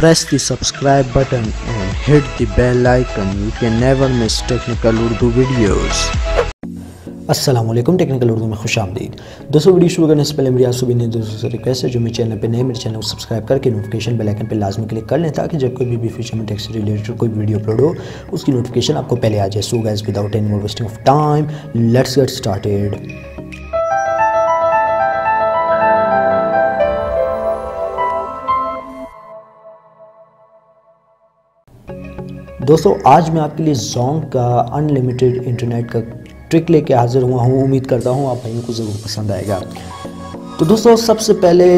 Press the subscribe button and hit the bell icon. You can never miss technical Urdu videos. अस्सलाम वालेकुम, technical Urdu में खुशामदीद। दोस्तों, video शुरू करने से पहले मेरी आप सभी ने दोस्तों से रिक्वेस्ट है, जो मेरे चैनल पे नए, मेरे चैनल को सब्सक्राइब करके नोटिफिकेशन बेल आइकन पे लाजमी क्लिक कर लें, ताकि जब कोई भी फ्यूचर में टेक से रिलेटेड कोई वीडियो अपलोड हो उसकी नोटिफिकेशन आपको पहले आ जाए। So guys, without any more wasting of time, let's get started. दोस्तों, आज मैं आपके लिए जोंग का अनलिमिटेड इंटरनेट का ट्रिक लेके हाज़िर हुआ हूँ। उम्मीद करता हूँ आप भाइयों को ज़रूर पसंद आएगा। तो दोस्तों, सबसे पहले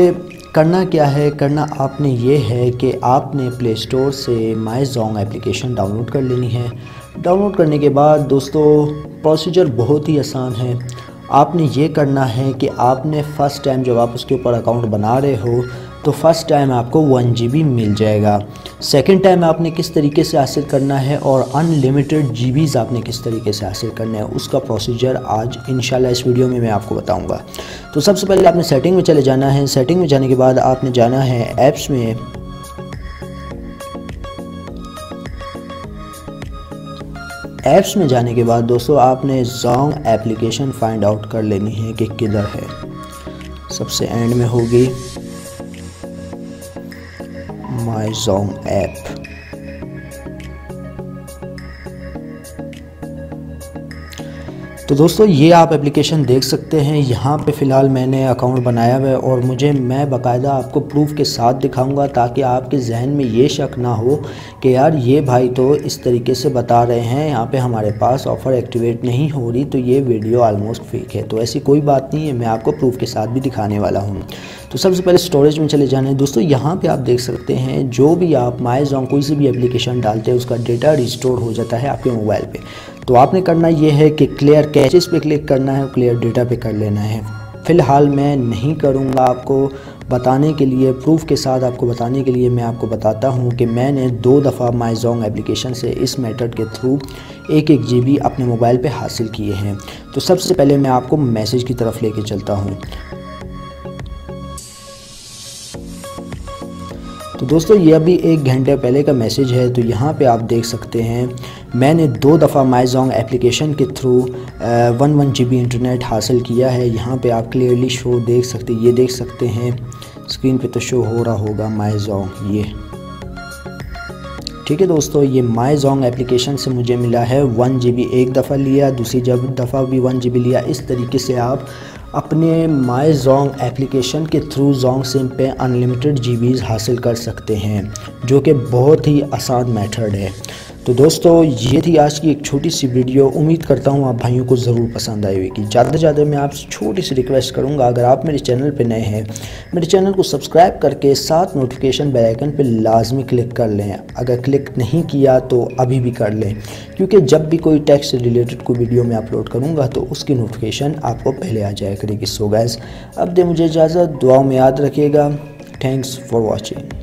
करना क्या है, करना आपने ये है कि आपने प्ले स्टोर से माई जोंग एप्लीकेशन डाउनलोड कर लेनी है। डाउनलोड करने के बाद दोस्तों, प्रोसीजर बहुत ही आसान है। आपने ये करना है कि आपने फ़र्स्ट टाइम जब आप उसके ऊपर अकाउंट बना रहे हो तो फ़र्स्ट टाइम आपको 1 GB मिल जाएगा। सेकंड टाइम आपने किस तरीके से हासिल करना है और अनलिमिटेड GBs आपने किस तरीके से हासिल करना है, उसका प्रोसीजर आज इंशाल्लाह इस वीडियो में मैं आपको बताऊंगा। तो सबसे पहले आपने सेटिंग में चले जाना है। सेटिंग में जाने के बाद आपने जाना है ऐप्स में। ऐप्स में जाने के बाद दोस्तों, आपने जोंग एप्लीकेशन फाइंड आउट कर लेनी है कि किधर है। सबसे एंड में होगी माई जोंग ऐप। तो दोस्तों, ये आप एप्लीकेशन देख सकते हैं। यहाँ पे फ़िलहाल मैंने अकाउंट बनाया हुआ है और मैं बाकायदा आपको प्रूफ के साथ दिखाऊंगा, ताकि आपके जहन में ये शक ना हो कि यार ये भाई तो इस तरीके से बता रहे हैं, यहाँ पे हमारे पास ऑफ़र एक्टिवेट नहीं हो रही, तो ये वीडियो ऑलमोस्ट फेक है। तो ऐसी कोई बात नहीं है, मैं आपको प्रूफ के साथ भी दिखाने वाला हूँ। तो सबसे पहले स्टोरेज में चले जाना है। दोस्तों, यहाँ पे आप देख सकते हैं, जो भी आप माई जोंग कोई सी भी एप्लीकेशन डालते हैं उसका डेटा रिस्टोर हो जाता है आपके मोबाइल पे। तो आपने करना ये है कि क्लियर कैचेस पे क्लिक करना है और क्लियर डेटा पे कर लेना है। फ़िलहाल मैं नहीं करूँगा, आपको बताने के लिए, प्रूफ के साथ आपको बताने के लिए मैं आपको बताता हूँ कि मैंने 2 दफ़ा माई जोंग एप्लीकेशन से इस मेथड के थ्रू 1 GB अपने मोबाइल पे हासिल किए हैं। तो सबसे पहले मैं आपको मैसेज की तरफ लेके चलता हूँ। तो दोस्तों, ये अभी 1 घंटे पहले का मैसेज है। तो यहाँ पे आप देख सकते हैं, मैंने 2 दफ़ा माई जोंग एप्लीकेशन के थ्रू 1 GB इंटरनेट हासिल किया है। यहाँ पे आप क्लियरली शो देख सकते हैं, ये देख सकते हैं स्क्रीन पे तो शो हो रहा होगा माई जोंग, ये ठीक है। दोस्तों, ये माई जोंग एप्लीकेशन से मुझे मिला है 1 GB एक दफ़ा लिया, दूसरी दफ़ा भी 1 GB लिया। इस तरीके से आप अपने माई जोंग एप्लीकेशन के थ्रू जोंग सिम पे अनलिमिटेड GBs हासिल कर सकते हैं, जो कि बहुत ही आसान मेथड है। तो दोस्तों, ये थी आज की एक छोटी सी वीडियो। उम्मीद करता हूँ आप भाइयों को ज़रूर पसंद आई होगी। ज़्यादा से ज़्यादा मैं आपसे छोटी सी रिक्वेस्ट करूँगा, अगर आप मेरे चैनल पे नए हैं, मेरे चैनल को सब्सक्राइब करके साथ नोटिफिकेशन बेल आइकन पे लाजमी क्लिक कर लें। अगर क्लिक नहीं किया तो अभी भी कर लें, क्योंकि जब भी कोई टेक से रिलेटेड कोई वीडियो मैं अपलोड करूँगा तो उसकी नोटिफिकेशन आपको पहले आ जाया करेगी। सो गाइस, अब दे मुझे इजाज़त, दुआओं में याद रखिएगा। Thanks for watching.